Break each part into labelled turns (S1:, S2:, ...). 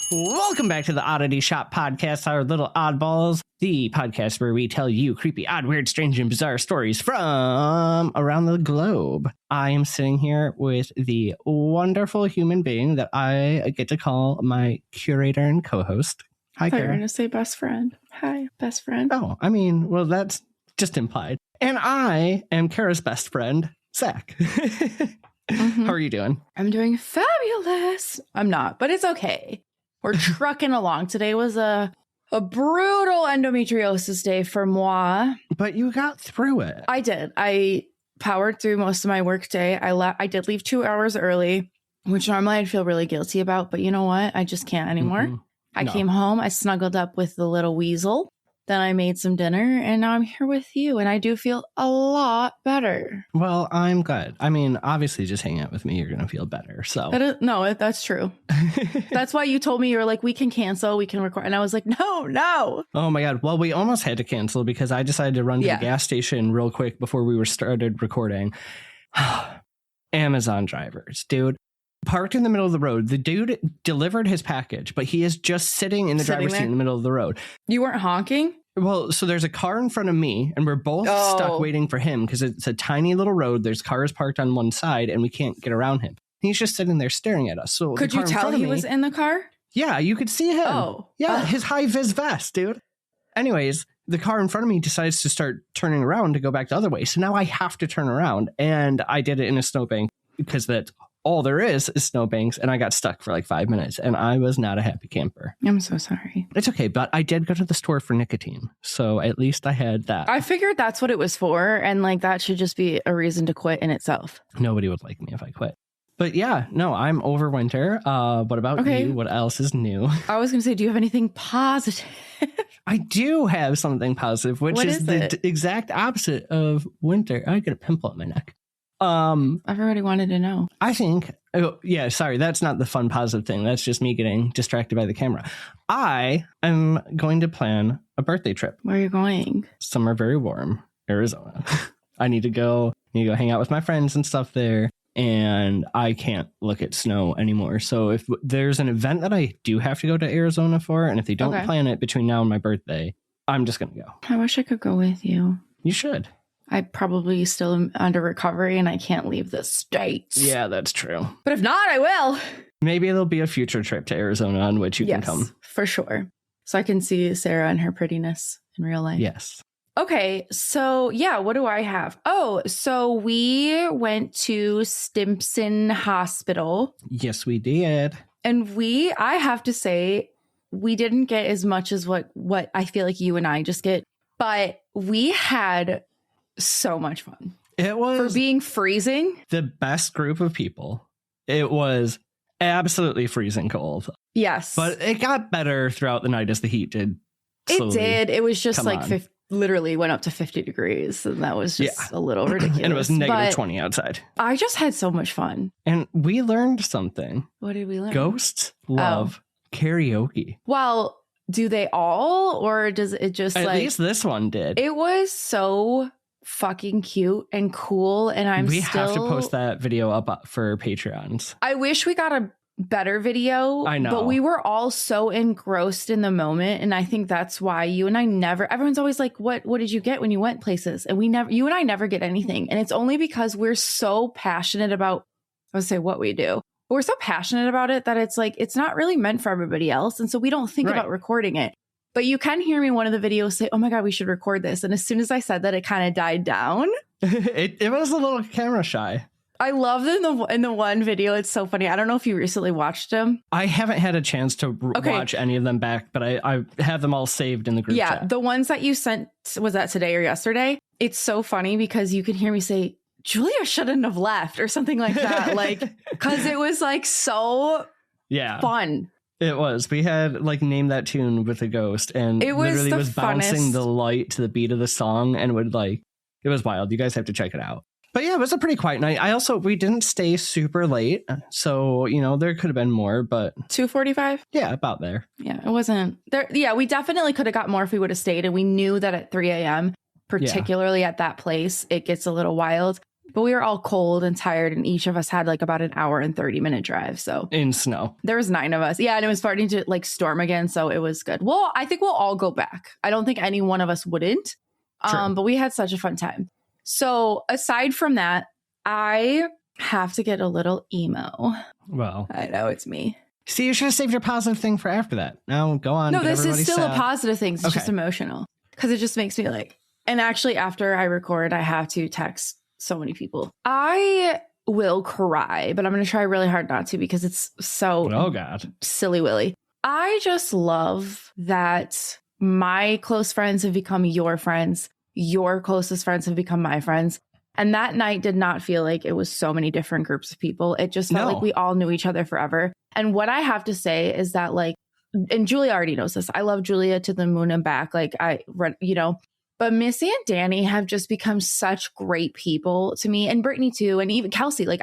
S1: Welcome back to the Oddity Shop podcast, our little oddballs, the podcast where we tell you creepy, odd, weird, strange, and bizarre stories from around the globe. I am sitting here with the wonderful human being that I get to call my curator and co-host. Hi,
S2: I thought you were
S1: Kara.
S2: going to say best friend. Hi, best friend.
S1: Oh, I mean, well, that's just implied. And I am Kara's best friend, Zach. How are you doing?
S2: I'm doing fabulous. I'm not, but it's okay. We're trucking along. Today was a brutal endometriosis day for moi.
S1: But you got through it.
S2: I did. I powered through most of my work day. I did leave 2 hours early, which normally I'd feel really guilty about. But you know what? I just can't anymore.
S1: Mm-mm.
S2: I came home. I snuggled up with the little weasel. Then I made some dinner, and now I'm here with you, and I do feel a lot better.
S1: Well, I'm glad. I mean, obviously, just hanging out with me, you're going to feel better. So
S2: that's true. That's why you told me, you were like, we can cancel, we can record. And I was like, no.
S1: Oh, my God. Well, we almost had to cancel because I decided to run to the gas station real quick before we started recording. Amazon drivers, dude. Parked in the middle of the road. The dude delivered his package, but he is just sitting in the driver's seat in the middle of the road.
S2: You weren't honking?
S1: Well, so there's a car in front of me, and we're both stuck waiting for him because it's a tiny little road. There's cars parked on one side, and we can't get around him. He's just sitting there staring at us. So
S2: could you tell he was in the car?
S1: Yeah, you could see him.
S2: Oh.
S1: Yeah, his high-vis vest, dude. Anyways, the car in front of me decides to start turning around to go back the other way. So now I have to turn around, and I did it in a snowbank because that's all there is snowbanks, and I got stuck for like 5 minutes, and I was not a happy camper.
S2: I'm so sorry.
S1: It's okay, but I did go to the store for nicotine, so at least I had that.
S2: I figured that's what it was for, and like that should just be a reason to quit in itself.
S1: Nobody would like me if I quit. But yeah, no, I'm over winter. What about you? What else is new?
S2: I was going to say, do you have anything positive?
S1: I do have something positive, which is the exact opposite of winter. I get a pimple on my neck.
S2: Everybody wanted to know.
S1: I think, sorry, that's not the fun positive thing. That's just me getting distracted by the camera. I am going to plan a birthday trip.
S2: Where are you going?
S1: Somewhere very warm, Arizona. I need to go hang out with my friends and stuff there, and I can't look at snow anymore. So if there's an event that I do have to go to Arizona for, and if they don't plan it between now and my birthday, I'm just going to go.
S2: I wish I could go with you.
S1: You should.
S2: I probably still am under recovery and I can't leave the States.
S1: Yeah, that's true.
S2: But if not, I will.
S1: Maybe there'll be a future trip to Arizona on which you can come.
S2: For sure. So I can see Sarah and her prettiness in real life.
S1: Yes.
S2: Okay, so what do I have? Oh, so we went to Stimson Hospital.
S1: Yes, we did.
S2: And I have to say, we didn't get as much as what I feel like you and I just get, but we had so much fun.
S1: It was,
S2: for being freezing,
S1: the best group of people. It was absolutely freezing cold.
S2: Yes.
S1: But it got better throughout the night as the heat did.
S2: It did. It was just like literally went up to 50 degrees. And that was just a little ridiculous.
S1: And it was negative 20 outside.
S2: I just had so much fun.
S1: And we learned something.
S2: What did we learn?
S1: Ghosts love karaoke.
S2: Well, do they all? Or does it just
S1: At least this one did.
S2: It was so fucking cute and cool, and we have
S1: to post that video up for Patreons.
S2: I wish we got a better video.
S1: I know,
S2: but we were all so engrossed in the moment, and I think that's why you and I everyone's always like, what did you get when you went places? And you and I never get anything, and it's only because we're so passionate about, I would say, what we do. But we're so passionate about it that it's like it's not really meant for everybody else, and so we don't think about recording it. But you can hear me in one of the videos say, oh my God, we should record this. And as soon as I said that, it kind of died down.
S1: it was a little camera shy.
S2: I love in the one video. It's so funny. I don't know if you recently watched them.
S1: I haven't had a chance to watch any of them back, but I have them all saved in the group chat.
S2: The ones that you sent, was that today or yesterday? It's so funny because you can hear me say, Julia shouldn't have left or something like that. Like, because it was like so fun.
S1: It was. We had Name That Tune with a ghost, and
S2: it was
S1: literally was bouncing the light to the beat of the song, and it was wild. You guys have to check it out. But yeah, it was a pretty quiet night. We didn't stay super late, so there could have been more, but
S2: 2:45.
S1: Yeah, about there.
S2: Yeah, it wasn't there. Yeah, we definitely could have got more if we would have stayed, and we knew that at 3 a.m., particularly at that place, it gets a little wild. But we were all cold and tired, and each of us had like about an hour and 30-minute drive. So
S1: in snow.
S2: There was 9 of us. Yeah, and it was starting to like storm again, so it was good. Well, I think we'll all go back. I don't think any one of us wouldn't. But we had such a fun time. So aside from that, I have to get a little emo.
S1: Well,
S2: I know it's me.
S1: See, you should have saved your positive thing for after that. Now go on.
S2: No, this is still a positive thing. It's
S1: Okay.
S2: just emotional because it just makes me like, and actually after I record, I have to text so many people. I will cry, but I'm going to try really hard not to because it's so
S1: Oh God,
S2: silly willy. I just love that my close friends have become your friends. Your closest friends have become my friends. And that night did not feel like it was so many different groups of people. It just felt like we all knew each other forever. And what I have to say is that like, and Julia already knows this. I love Julia to the moon and back. Like but Missy and Danny have just become such great people to me, and Brittany too. And even Kelsey, like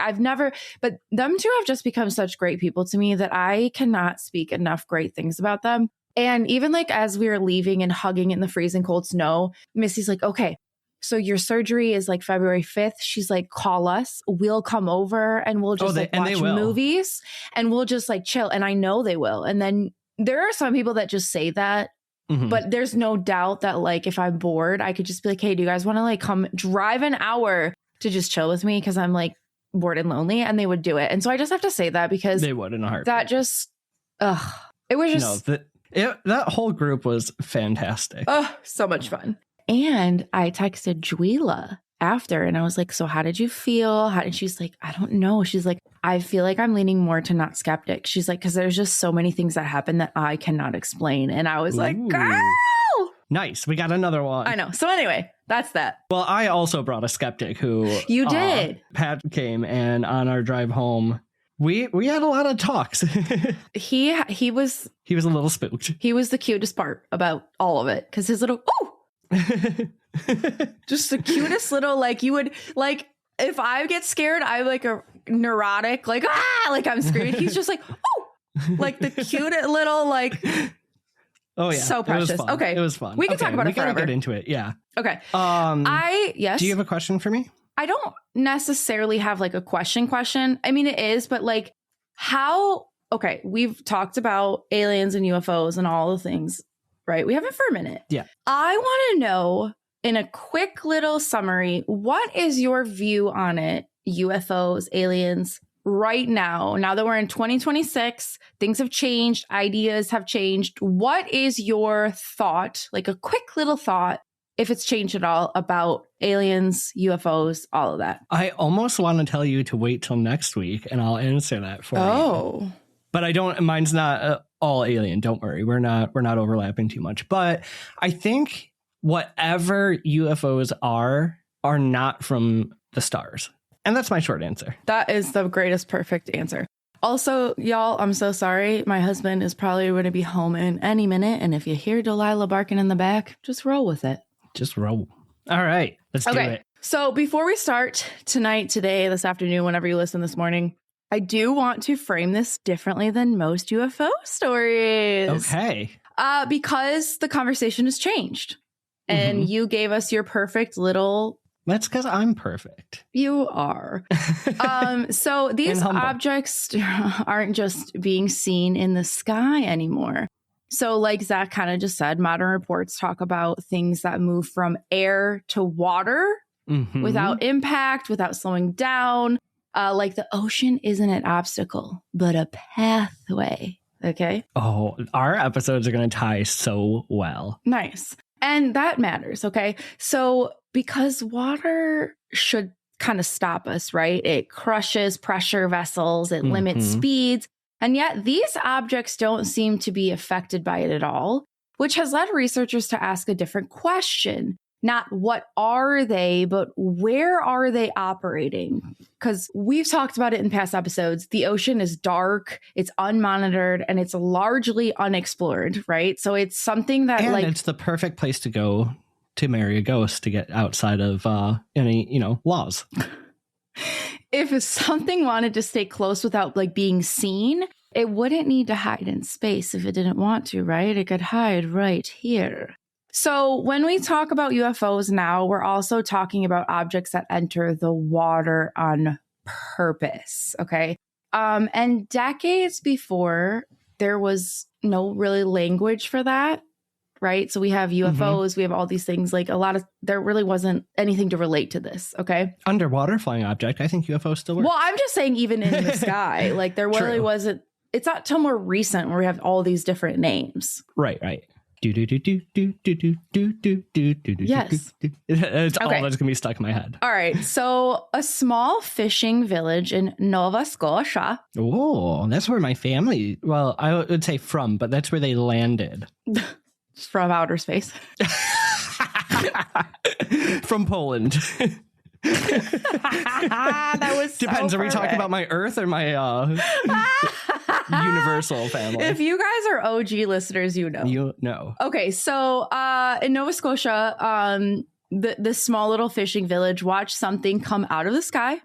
S2: but them two have just become such great people to me that I cannot speak enough great things about them. And even like as we were leaving and hugging in the freezing cold snow, Missy's like, okay, so your surgery is like February 5th. She's like, call us. We'll come over and we'll just watch movies and we'll just like chill. And I know they will. And then there are some people that just say that, but there's no doubt that like if I'm bored, I could just be like, hey, do you guys want to like come drive an hour to just chill with me? Because I'm like bored and lonely, and they would do it. And so I just have to say that because
S1: they would in a heartbeat.
S2: That just, it was just.
S1: That whole group was fantastic.
S2: Oh, so much fun. And I texted Juila after and I was like, so how did you feel? And she's like, I don't know. She's like, I feel like I'm leaning more to not skeptic. She's like, because there's just so many things that happen that I cannot explain. And I was like, girl.
S1: Nice. We got another one.
S2: I know. So anyway, that's that.
S1: Well, I also brought a skeptic who
S2: you did.
S1: Pat came, and on our drive home, we had a lot of talks.
S2: He was
S1: a little spooked.
S2: He was the cutest part about all of it because his little just the cutest little like you would like if I get scared, I'm like a neurotic like like I'm screaming. He's just like like the cute little like
S1: oh yeah,
S2: so precious. Okay,
S1: it was fun.
S2: We can talk about it forever.
S1: We gotta get into it. Yeah.
S2: Okay.
S1: Yes. Do you have a question for me?
S2: I don't necessarily have like a question. I mean, it is, but like okay, we've talked about aliens and UFOs and all the things, right? We have it for a minute.
S1: Yeah.
S2: I want to know in a quick little summary, what is your view on it? UFOs, aliens right now that we're in 2026, things have changed, ideas have changed. What is your thought, like a quick little thought, if it's changed at all, about aliens, UFOs, all of that?
S1: I almost want to tell you to wait till next week and I'll answer that for you. But I don't, mine's not all alien. Don't worry. We're not overlapping too much. But I think whatever UFOs are not from the stars. And that's my short answer.
S2: That is the greatest perfect answer. Also, y'all, I'm so sorry. My husband is probably going to be home in any minute. And if you hear Delilah barking in the back, just roll with it.
S1: Just roll. All right, let's do it.
S2: So before we start tonight, today, this afternoon, whenever you listen this morning, I do want to frame this differently than most UFO stories.
S1: Okay.
S2: Because the conversation has changed. And you gave us your perfect little...
S1: That's because I'm perfect.
S2: You are. So these objects aren't just being seen in the sky anymore. So like Zach kind of just said, modern reports talk about things that move from air to water without impact, without slowing down. Like the ocean isn't an obstacle, but a pathway. Okay.
S1: Oh, our episodes are going to tie so well.
S2: Nice. And that matters. Okay. So because water should kind of stop us, right? It crushes pressure vessels, it limits speeds. And yet these objects don't seem to be affected by it at all, which has led researchers to ask a different question. Not what are they, but where are they operating? Because we've talked about it in past episodes. The ocean is dark, it's unmonitored, and it's largely unexplored, right? So it's something that
S1: it's the perfect place to go to marry a ghost to get outside of any, laws.
S2: If something wanted to stay close without being seen, it wouldn't need to hide in space if it didn't want to, right? It could hide right here. So when we talk about UFOs now, we're also talking about objects that enter the water on purpose. Okay. And decades before, there was no really language for that. Right. So we have UFOs, we have all these things, like there really wasn't anything to relate to this. Okay.
S1: Underwater flying object. I think UFO still works.
S2: Well, I'm just saying, even in the sky, like there really wasn't. It's not till more recent where we have all these different names.
S1: Right. Yes. It's all that's gonna be stuck in my head.
S2: All right. So a small fishing village in Nova Scotia.
S1: Oh, that's where my family. Well, I would say from, but that's where they landed.
S2: From outer space.
S1: From Poland.
S2: That was
S1: depends.
S2: So
S1: are we talking about my Earth or my universal family?
S2: If you guys are OG listeners, you know.
S1: You know.
S2: Okay, so in Nova Scotia, this small little fishing village watched something come out of the sky,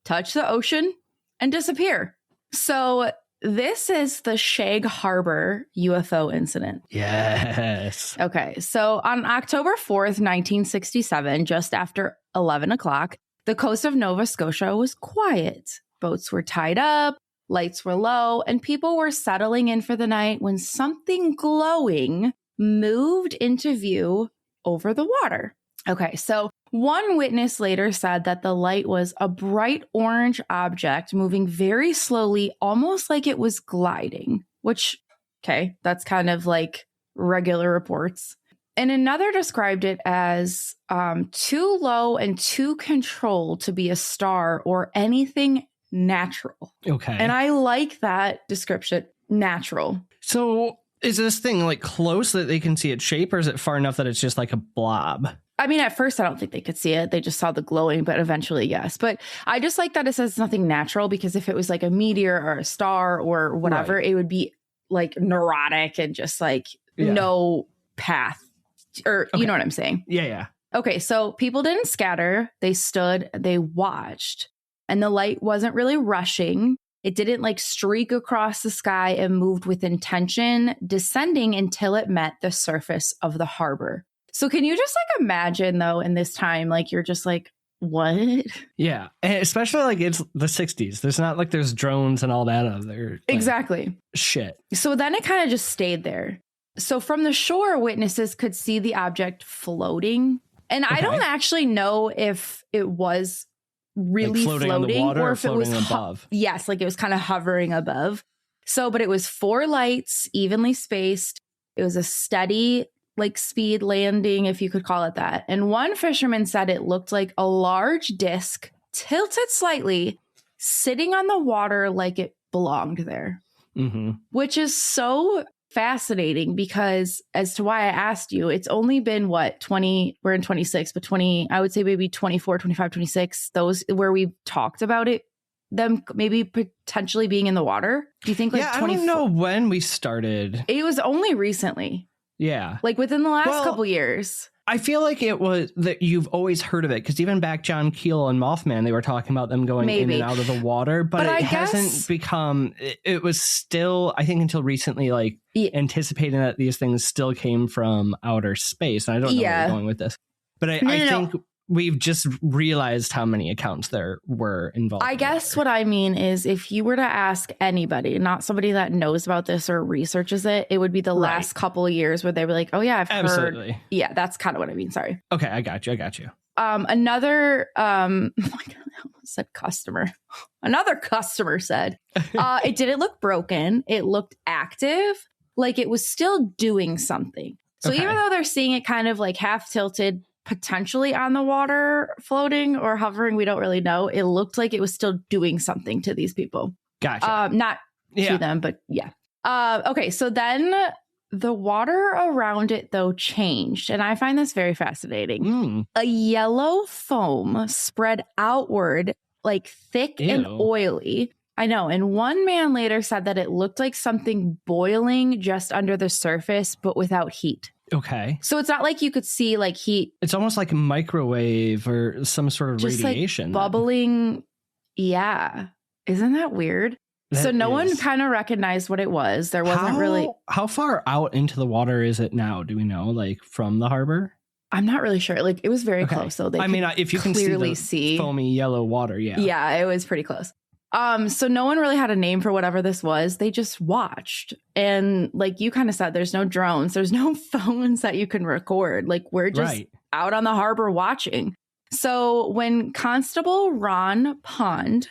S2: touch the ocean, and disappear. So this is the Shag Harbor UFO incident.
S1: Yes.
S2: Okay. So on October 4th, 1967, just after 11 o'clock, the coast of Nova Scotia was quiet. Boats were tied up, lights were low, and people were settling in for the night when something glowing moved into view over the water. Okay. So one witness later said that the light was a bright orange object moving very slowly, almost like it was gliding, which, okay, that's kind of like regular reports. And another described it as too low and too controlled to be a star or anything natural.
S1: Okay.
S2: And I like that description, natural.
S1: So is this thing like close that they can see its shape, or is it far enough that it's just like a blob?
S2: I mean, at first, I don't think they could see it. They just saw the glowing, but eventually, yes. But I just like that it says nothing natural, because if it was like a meteor or a star or whatever, right, it would be like neurotic and just like no path, or you know what I'm saying?
S1: Yeah.
S2: Okay, so people didn't scatter. They stood, they watched, and the light wasn't really rushing. It didn't like streak across the sky and moved with intention, descending until it met the surface of the harbor. So can you just like imagine, though, in this time, like you're just like, what?
S1: Yeah. And especially like it's the 60s. There's not like there's drones and all that other like,
S2: exactly
S1: shit.
S2: So then it kind of just stayed there. So from the shore, witnesses could see the object floating. And I don't actually know if it was really
S1: like floating on the water or if it was above.
S2: Yes, like it was kind of hovering above. So, but it was 4 lights, evenly spaced. It was a steady like speed landing, if you could call it that. And one fisherman said it looked like a large disc tilted slightly, sitting on the water like it belonged there, which is so fascinating, because as to why I asked you, it's only been what, 20, we're in 26, but 20, I would say maybe 24, 25, 26, those where we've talked about it, them maybe potentially being in the water. Do you think like 24? I don't
S1: know when we started.
S2: It was only recently.
S1: Yeah.
S2: Like within the last couple years.
S1: I feel like it was that you've always heard of it, because even back John Keel and Mothman, they were talking about them going in and out of the water, but it hasn't become, it was still, I think until recently, like anticipating that these things still came from outer space. And I don't know where we're going with this, but I think we've just realized how many accounts there were involved.
S2: I guess what I mean is, if you were to ask anybody, not somebody that knows about this or researches it, it would be the last couple of years where they were like, oh yeah, I've heard. Yeah, that's kind of what I mean. Sorry.
S1: Okay, I got you.
S2: Another I said customer. Another customer said it didn't look broken. It looked active, like it was still doing something. So even though they're seeing it kind of like half tilted, potentially on the water, floating or hovering, we don't really know, it looked like it was still doing something to these people.
S1: Gotcha.
S2: Not to them, but yeah. Okay, so then the water around it, though, changed. And I find this very fascinating. A yellow foam spread outward, like thick and oily. I know. And one man later said that it looked like something boiling just under the surface, but without heat.
S1: Okay.
S2: So it's not like you could see like heat.
S1: It's almost like a microwave or some sort of
S2: just
S1: radiation.
S2: Like bubbling. Yeah. Isn't that weird? So no one kind of recognized what it was. There wasn't really.
S1: How far out into the water is it now? Do we know, like, from the harbor?
S2: I'm not really sure. Like, it was very close, though.
S1: I mean, if you can clearly see foamy yellow water, yeah.
S2: Yeah, it was pretty close. So no one really had a name for whatever this was. They just watched. And like you kind of said, there's no drones. There's no phones that you can record. Like, we're just out on the harbor watching. So when Constable Ron Pond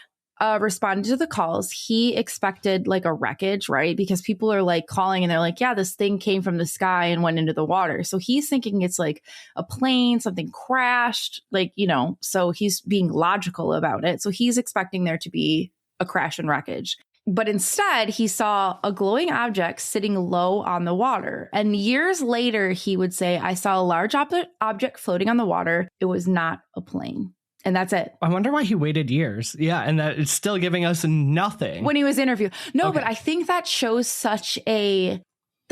S2: responded to the calls, he expected like a wreckage, right? Because people are like calling and they're like, yeah, this thing came from the sky and went into the water. So he's thinking it's like a plane, something crashed, like, you know, so he's being logical about it. So he's expecting there to be a crash and wreckage. But instead, he saw a glowing object sitting low on the water. And years later, he would say, I saw a large object floating on the water. It was not a plane. And that's it.
S1: I wonder why he waited years. Yeah. And that it's still giving us nothing.
S2: When he was interviewed. No, but I think that shows the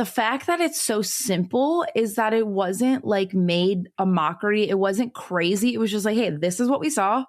S2: fact that it's so simple is that it wasn't like made a mockery. It wasn't crazy. It was just like, hey, this is what we saw.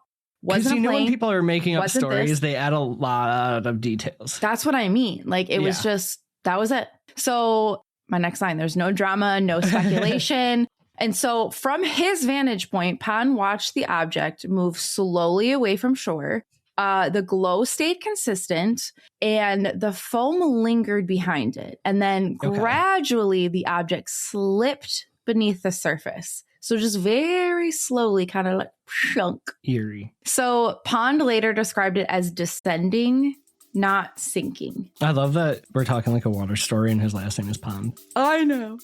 S1: Because you know when people are making up stories, they add a lot of details.
S2: That's what I mean. Like, it was just, that was it. So my next line, there's no drama, no speculation. And so from his vantage point, Pond watched the object move slowly away from shore. The glow stayed consistent and the foam lingered behind it. And then gradually the object slipped beneath the surface. So just very slowly, kind of like shunk.
S1: Eerie.
S2: So Pond later described it as descending, not sinking.
S1: I love that we're talking like a water story and his last name is Pond.
S2: I know.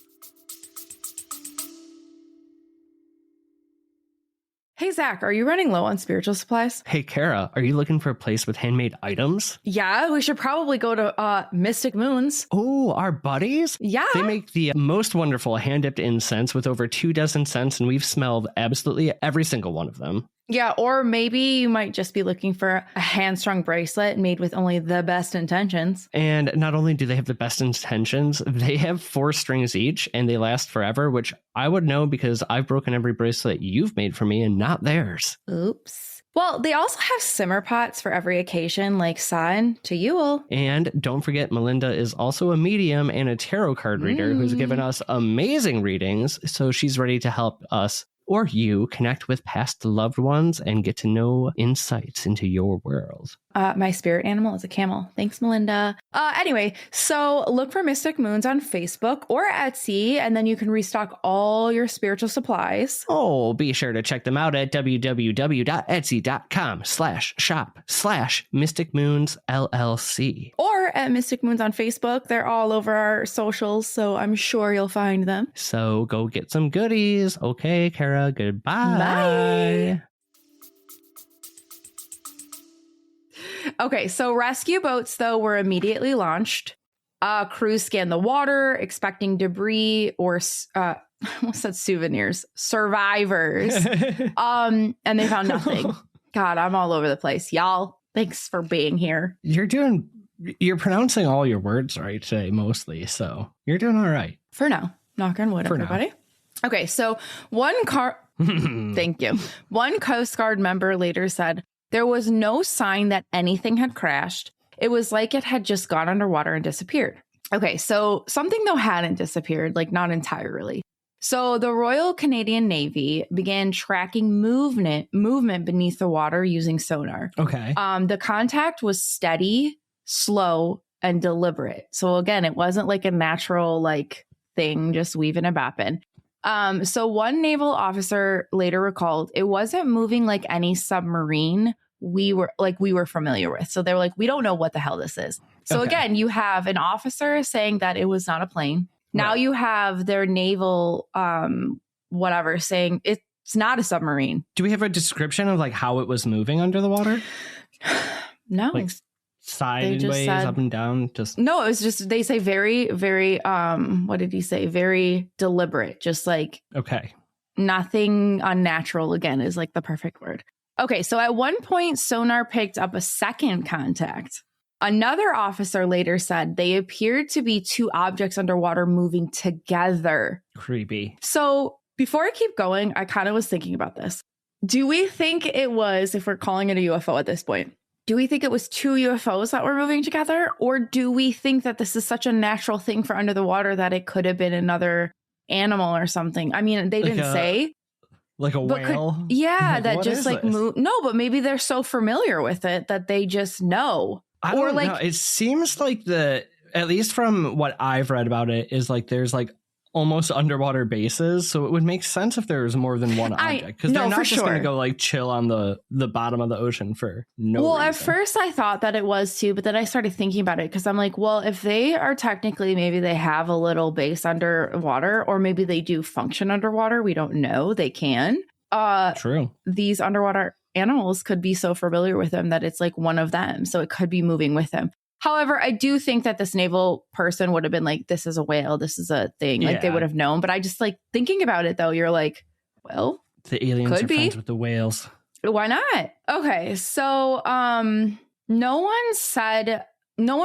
S2: Hey, Zach, are you running low on spiritual supplies?
S1: Hey, Kara, are you looking for a place with handmade items?
S2: Yeah, we should probably go to Mystic Moons.
S1: Oh, our buddies?
S2: Yeah.
S1: They make the most wonderful hand-dipped incense with over 24 scents, and we've smelled absolutely every single one of them.
S2: Yeah, or maybe you might just be looking for a hand-strung bracelet made with only the best intentions.
S1: And not only do they have the best intentions, they have 4 strings each, and they last forever, which I would know because I've broken every bracelet you've made for me and not theirs.
S2: Oops. Well, they also have simmer pots for every occasion, like San to Yule.
S1: And don't forget, Melinda is also a medium and a tarot card reader who's given us amazing readings, so she's ready to help us or you connect with past loved ones and get to know insights into your world.
S2: My spirit animal is a camel. Thanks, Melinda. Anyway, so look for Mystic Moons on Facebook or Etsy, and then you can restock all your spiritual supplies.
S1: Oh, be sure to check them out at www.etsy.com/shop/Mystic Moons LLC.
S2: Or at Mystic Moons on Facebook. They're all over our socials, so I'm sure you'll find them.
S1: So go get some goodies. Okay, Kara, goodbye.
S2: Bye. Okay, so rescue boats, though, were immediately launched. Crews scanned the water, expecting debris or, I almost said souvenirs, survivors. And they found nothing. God, I'm all over the place. Y'all, thanks for being here.
S1: You're pronouncing all your words right today, mostly, so you're doing all right.
S2: For now. Knock on wood, everybody. Now. Okay, so thank you. One Coast Guard member later said, there was no sign that anything had crashed. It was like it had just gone underwater and disappeared. Okay, so something though hadn't disappeared, like not entirely. So the Royal Canadian Navy began tracking movement beneath the water using sonar.
S1: Okay.
S2: The contact was steady, slow, and deliberate. So again, it wasn't like a natural like thing just weaving and bopping. So one naval officer later recalled it wasn't moving like any submarine we were familiar with. So they were like, we don't know what the hell this is. So again, you have an officer saying that it was not a plane. Now you have their naval, whatever, saying it's not a submarine.
S1: Do we have a description of like how it was moving under the water?
S2: No.
S1: Like sideways, up and down?
S2: No, it was just, they say very, very, what did he say? Very deliberate, just like, nothing unnatural, again, is like the perfect word. Okay, so at one point, sonar picked up a second contact. Another officer later said they appeared to be 2 objects underwater moving together.
S1: Creepy.
S2: So before I keep going, I kind of was thinking about this. Do we think it was, if we're calling it a UFO at this point, Do we think it was two UFOs that were moving together? Or do we think that this is such a natural thing for under the water that it could have been another animal or something? I mean, they didn't say.
S1: Like a whale?
S2: That just like move. No, but maybe they're so familiar with it that they just know.
S1: I don't know. It seems like at least from what I've read about it, is like there's like almost underwater bases, so it would make sense if there was more than one object, because they're not just going to go like chill on the bottom of the ocean for no reason.
S2: At first I thought that it was too, but then I started thinking about it because I'm like, well, if they are technically, maybe they have a little base underwater, or maybe they do function underwater, we don't know. They can.
S1: True.
S2: These underwater animals could be so familiar with them that it's like one of them, so it could be moving with them. However, I do think that this naval person would have been like, this is a whale, this is a thing. Like they would have known. But I just like thinking about it, though, you're like, well,
S1: the aliens are friends with the whales.
S2: Why not? Okay. So no one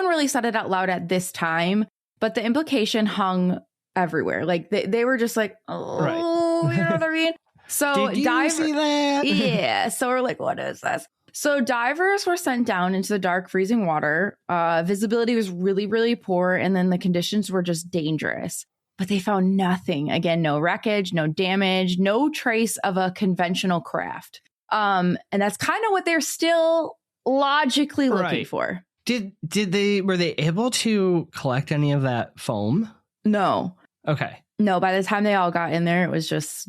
S2: really said it out loud at this time, but the implication hung everywhere. Like they were just like, oh, right. You know what I mean? So
S1: did you see that?
S2: Yeah. So we're like, what is this? So divers were sent down into the dark, freezing water. Visibility was really, really poor, and then the conditions were just dangerous. But they found nothing. Again, no wreckage, no damage, no trace of a conventional craft. And that's kind of what they're still logically looking for.
S1: Were they able to collect any of that foam?
S2: No.
S1: Okay.
S2: No, by the time they all got in there, it was just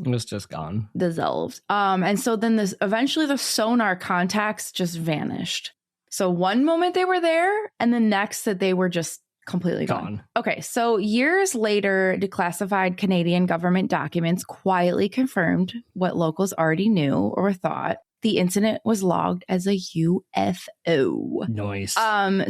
S1: gone.
S2: Dissolved. And so then eventually the sonar contacts just vanished. So one moment they were there, and the next that they were just completely gone. Okay, so years later, declassified Canadian government documents quietly confirmed what locals already knew or thought. The incident was logged as a UFO.
S1: Nice.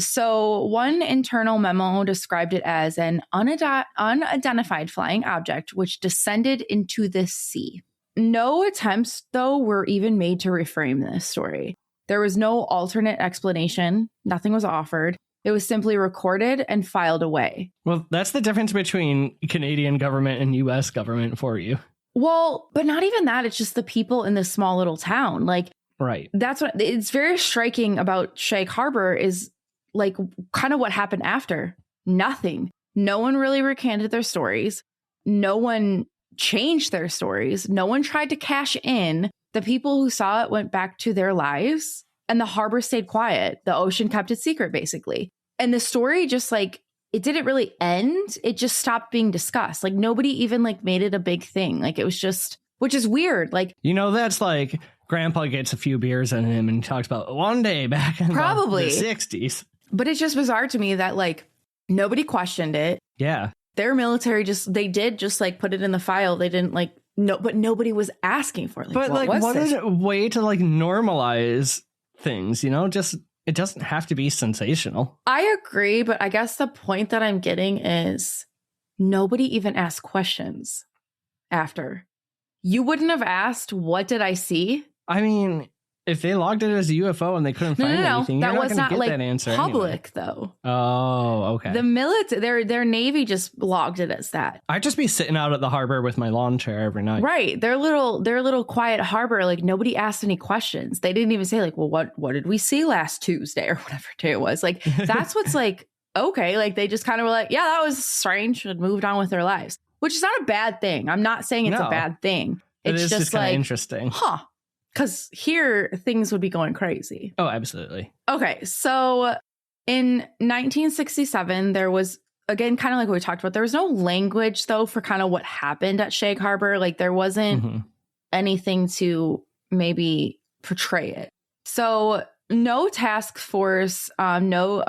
S2: So one internal memo described it as an unidentified flying object which descended into the sea. No attempts, though, were even made to reframe this story. There was no alternate explanation. Nothing was offered. It was simply recorded and filed away.
S1: Well, that's the difference between Canadian government and U.S. government for you.
S2: Well, but not even that. It's just the people in this small little town. Like,
S1: right.
S2: That's what it's very striking about Shag Harbor is like kind of what happened after. Nothing. No one really recanted their stories. No one changed their stories. No one tried to cash in. The people who saw it went back to their lives, and the harbor stayed quiet. The ocean kept it secret, basically. And the story just like, it didn't really end. It just stopped being discussed. Like nobody even like made it a big thing. Like it was just, which is weird. Like,
S1: you know, that's like grandpa gets a few beers in him and talks about one day back in the 60s.
S2: But it's just bizarre to me that like nobody questioned it.
S1: Yeah.
S2: Their military they did just like put it in the file. They didn't like, no, but nobody was asking for it.
S1: Like, but what is a way to like normalize things, you know, just, it doesn't have to be sensational.
S2: I agree, but I guess the point that I'm getting is nobody even asked questions after. You wouldn't have asked, what did I see?
S1: I mean, if they logged it as a UFO and they couldn't find anything,
S2: that was not like
S1: that answer
S2: public
S1: anyway.
S2: Though.
S1: Oh, okay.
S2: The military, their Navy just logged it as that.
S1: I'd just be sitting out at the harbor with my lawn chair every night.
S2: Right. Their little quiet harbor, like nobody asked any questions. They didn't even say like, well, what did we see last Tuesday or whatever day it was? Like, that's what's like, okay. Like they just kind of were like, yeah, that was strange, and moved on with their lives, which is not a bad thing. I'm not saying it's a bad thing. It's just like
S1: interesting.
S2: Huh. Because here, things would be going crazy.
S1: Oh, absolutely.
S2: Okay, so in 1967, there was, again, kind of like what we talked about, there was no language, though, for kind of what happened at Shag Harbor. Like, there wasn't anything to maybe portray it. So, no task force, no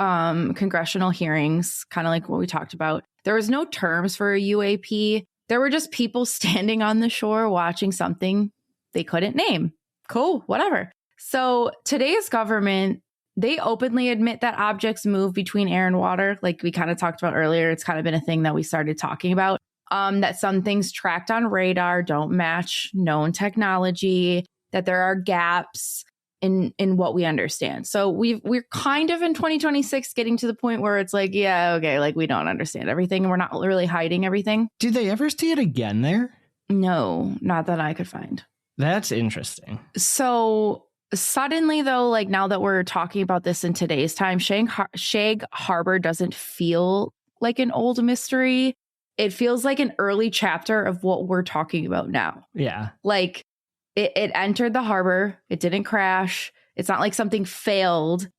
S2: congressional hearings, kind of like what we talked about. There was no terms for a UAP. There were just people standing on the shore watching something they couldn't name. Cool, whatever. So today's government, they openly admit that objects move between air and water. Like we kind of talked about earlier, it's kind of been a thing that we started talking about. That some things tracked on radar don't match known technology, that there are gaps in what we understand. So we're kind of in 2026 getting to the point where it's like, yeah, okay, like we don't understand everything and we're not really hiding everything.
S1: Did they ever see it again there?
S2: No, not that I could find.
S1: That's interesting.
S2: So Suddenly, though, like now that we're talking about this in today's time, Shag Harbor doesn't feel like an old mystery. It feels like an early chapter of what we're talking about now.
S1: Yeah.
S2: Like it entered the harbor. It didn't crash. It's not like something failed.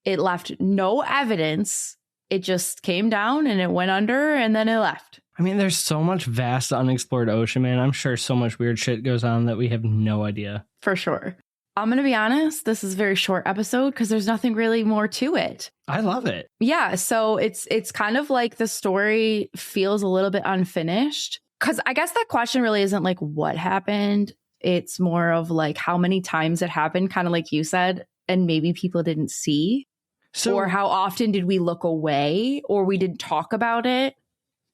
S2: It left no evidence. It just came down and it went under and then it left.
S1: I mean, there's so much vast unexplored ocean, man. I'm sure so much weird shit goes on that we have no idea.
S2: For sure. I'm going to be honest. This is a very short episode because there's nothing really more to it.
S1: I love it.
S2: Yeah. So it's kind of like the story feels a little bit unfinished because I guess that question really isn't like what happened. It's more of like how many times it happened, kind of like you said, and maybe people didn't see. Or how often did we look away or we didn't talk about it?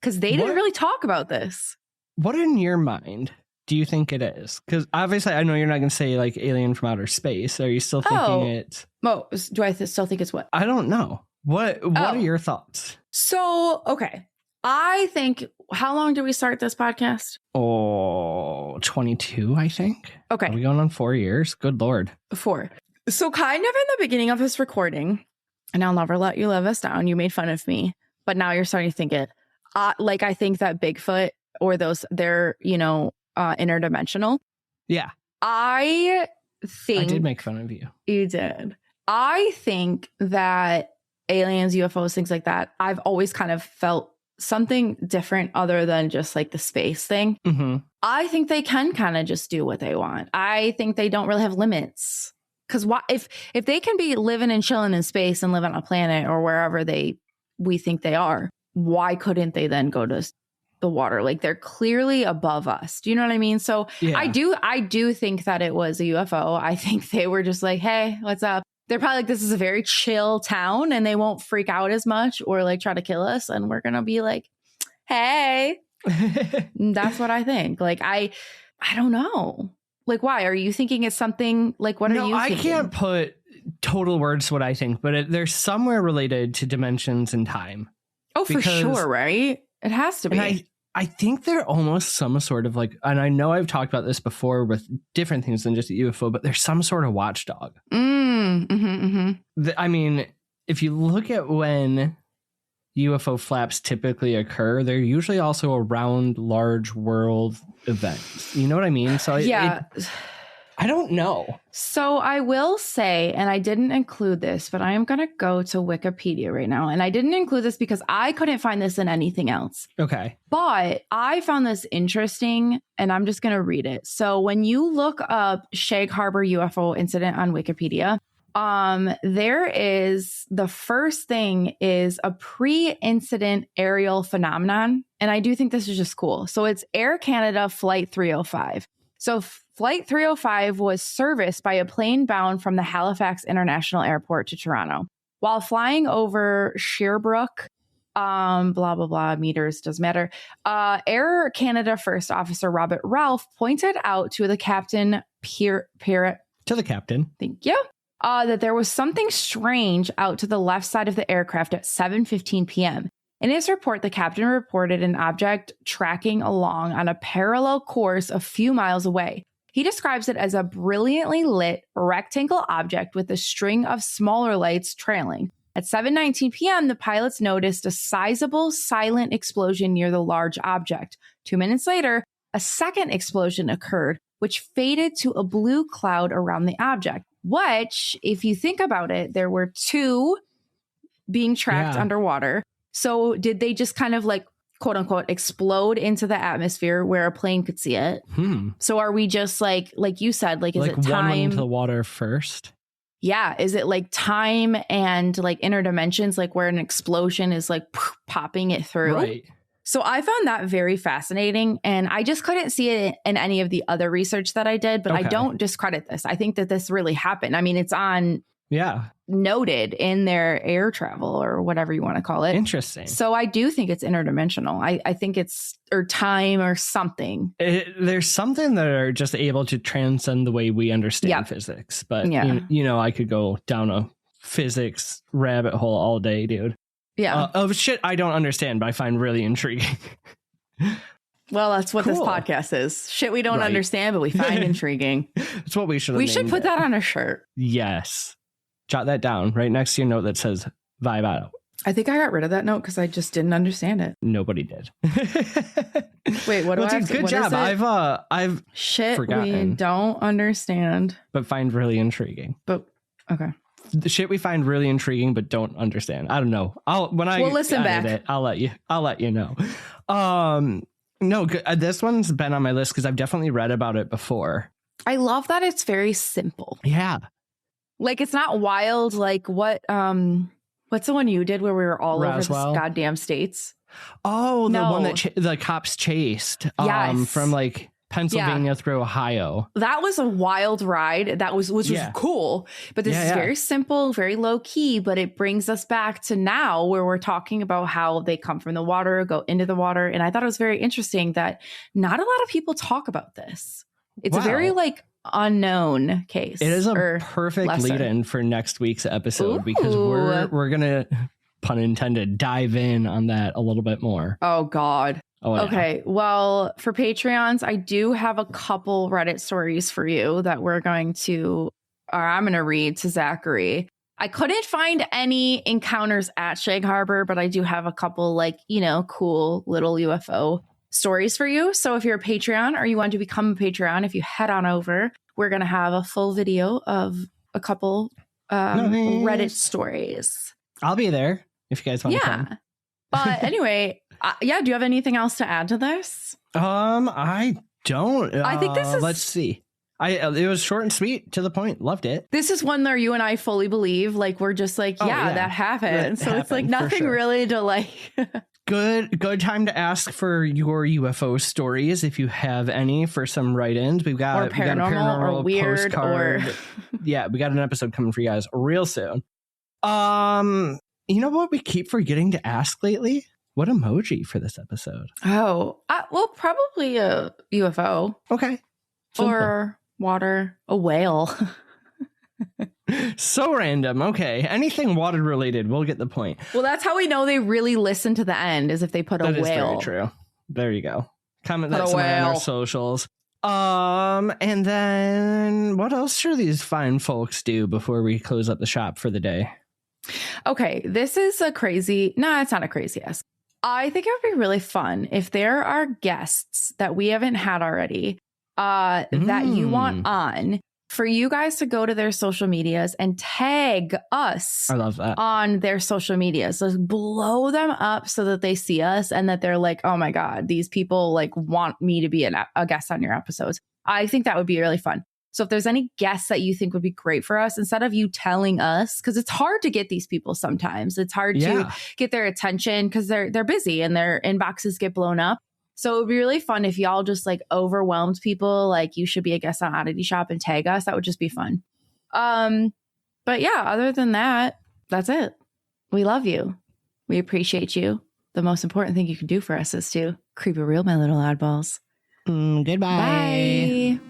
S2: Because they didn't really talk about this.
S1: What in your mind do you think it is? Because obviously I know you're not going to say like alien from outer space. Are you still thinking it?
S2: Oh, do I still think it's what?
S1: I don't know. What are your thoughts?
S2: So, okay. I think, how long did we start this podcast?
S1: 22, I think.
S2: Okay.
S1: Are we going on 4 years? Good Lord.
S2: 4. So kind of in the beginning of this recording, and I'll never let you live us down. You made fun of me, but now you're starting to think it. Like I think that Bigfoot or they're, interdimensional.
S1: Yeah.
S2: I
S1: did make fun of you.
S2: You did. I think that aliens, UFOs, things like that, I've always kind of felt something different other than just like the space thing.
S1: Mm-hmm.
S2: I think they can kind of just do what they want. I think they don't really have limits. Because if they can be living and chilling in space and live on a planet or wherever we think they are, why couldn't they then go to the water? Like they're clearly above us. Do you know what I mean? So yeah. I do think that it was a UFO. I think they were just like, hey, what's up? They're probably like, this is a very chill town and they won't freak out as much or like try to kill us. And we're going to be like, hey, that's what I think. Like, I don't know. Like, why? Are you thinking it's something like, what are you thinking?
S1: I can't put total words to what I think, but there's somewhere related to dimensions and time.
S2: Oh, for sure, right? It has to be.
S1: And I think they're almost some sort of like, and I know I've talked about this before with different things than just a UFO, but there's some sort of watchdog. I mean, if you look at when UFO flaps typically occur, they're usually also around large world events. You know what I mean? So
S2: yeah.
S1: I don't know.
S2: So I will say, and I didn't include this, but I am going to go to Wikipedia right now. And I didn't include this because I couldn't find this in anything else.
S1: Okay.
S2: But I found this interesting and I'm just going to read it. So when you look up Shag Harbor UFO incident on Wikipedia, there is the first thing is a pre-incident aerial phenomenon. And I do think this is just cool. So it's Air Canada Flight 305. So Flight 305 was serviced by a plane bound from the Halifax International Airport to Toronto. While flying over Sherbrooke, blah, blah, blah, meters, doesn't matter. Air Canada First Officer Robert Ralph pointed out to the captain, thank you, that there was something strange out to the left side of the aircraft at 7:15 p.m. In his report, the captain reported an object tracking along on a parallel course a few miles away. He describes it as a brilliantly lit rectangle object with a string of smaller lights trailing. At 7:19 p.m., the pilots noticed a sizable silent explosion near the large object. 2 minutes later, a second explosion occurred, which faded to a blue cloud around the object, which, if you think about it, there were 2 being tracked underwater. So did they just kind of like, quote unquote, explode into the atmosphere where a plane could see it? So are we just like you said, like, is
S1: like
S2: it time?
S1: One into the water first?
S2: Yeah. Is it like time and like interdimensions, like where an explosion is like popping it through?
S1: Right.
S2: So I found that very fascinating. And I just couldn't see it in any of the other research that I did, but I don't discredit this. I think that this really happened. I mean, it's on noted in their air travel or whatever you want to call it.
S1: Interesting.
S2: So I do think it's interdimensional. I think it's or time or something.
S1: There's something that are just able to transcend the way we understand physics. But, I could go down a physics rabbit hole all day, dude.
S2: Yeah.
S1: Of shit I don't understand, but I find really intriguing.
S2: Well, that's what this
S1: Cool.
S2: podcast is. Shit we don't
S1: Right.
S2: understand, but we find intriguing.
S1: That's what we should have
S2: We should
S1: named
S2: put
S1: it.
S2: that on a shirt.
S1: Yes. Jot that down right next to your note that says vibe out.
S2: I think I got rid of that note because I just didn't understand it.
S1: Nobody did.
S2: Wait, what do
S1: Well,
S2: I have
S1: dude,
S2: to-
S1: good
S2: what
S1: job.
S2: is it?
S1: I've
S2: Shit we
S1: forgotten.
S2: don't understand.
S1: but find really intriguing.
S2: But okay.
S1: The shit we find really intriguing but don't understand. I don't know. We'll
S2: listen back.
S1: it, I'll let you know. No, this one's been on my list because I've definitely read about it before.
S2: I love that it's very simple.
S1: Yeah.
S2: Like it's not wild. Like what's the one you did where we were all
S1: Roswell?
S2: over the goddamn states?
S1: Oh, the
S2: No.
S1: one that the cops chased
S2: Yes.
S1: from like Pennsylvania through Ohio.
S2: That was a wild ride. Which was cool. But this is very simple, very low key, but it brings us back to now where we're talking about how they come from the water, go into the water. And I thought it was very interesting that not a lot of people talk about this. It's a very like unknown case.
S1: It is a perfect lead-in for next week's episode because we're gonna, pun intended, dive in on that a little bit more.
S2: Oh God.
S1: Oh, yeah.
S2: Okay. Well, for Patreons, I do have a couple Reddit stories for you that I'm going to read to Zachary. I couldn't find any encounters at Shag Harbor, but I do have a couple cool little UFO stories for you. So if you're a Patreon or you want to become a Patreon, if you head on over, we're going to have a full video of a couple Reddit stories.
S1: I'll be there if you guys want to come.
S2: But anyway, do you have anything else to add to this?
S1: I don't.
S2: I think this is...
S1: Let's see. It was short and sweet, to the point. Loved it.
S2: This is one that you and I fully believe. Like, we're just like, that happened. So it's like nothing really to like...
S1: Good time to ask for your UFO stories if you have any for some write-ins. We've got
S2: paranormal or weird
S1: postcard. Yeah, we got an episode coming for you guys real soon. You know what we keep forgetting to ask lately? What emoji for this episode?
S2: Oh, well, probably a UFO.
S1: Okay.
S2: Simple. Or water, a whale.
S1: So random. Okay. Anything water related, we'll get the point.
S2: Well, that's how we know they really listen to the end, is if they put a whale.
S1: That is very true. There you go. Comment that somewhere on our socials. And then what else should these fine folks do before we close up the shop for the day?
S2: Okay, this is a crazy... No, it's not a crazy ask. I think it would be really fun if there are guests that we haven't had already that you want on, for you guys to go to their social medias and tag us.
S1: I love that.
S2: On their social medias. So blow them up so that they see us and that they're like, oh my God, these people like want me to be a guest on your episodes. I think that would be really fun. So if there's any guests that you think would be great for us, instead of you telling us, because it's hard to get these people sometimes. It's hard to get their attention because they're busy and their inboxes get blown up. So it would be really fun if y'all just like overwhelmed people, like you should be a guest on Oddity Shop and tag us. That would just be fun. But yeah, other than that, that's it. We love you. We appreciate you. The most important thing you can do for us is to creep it real, my little oddballs.
S1: Goodbye.
S2: Bye.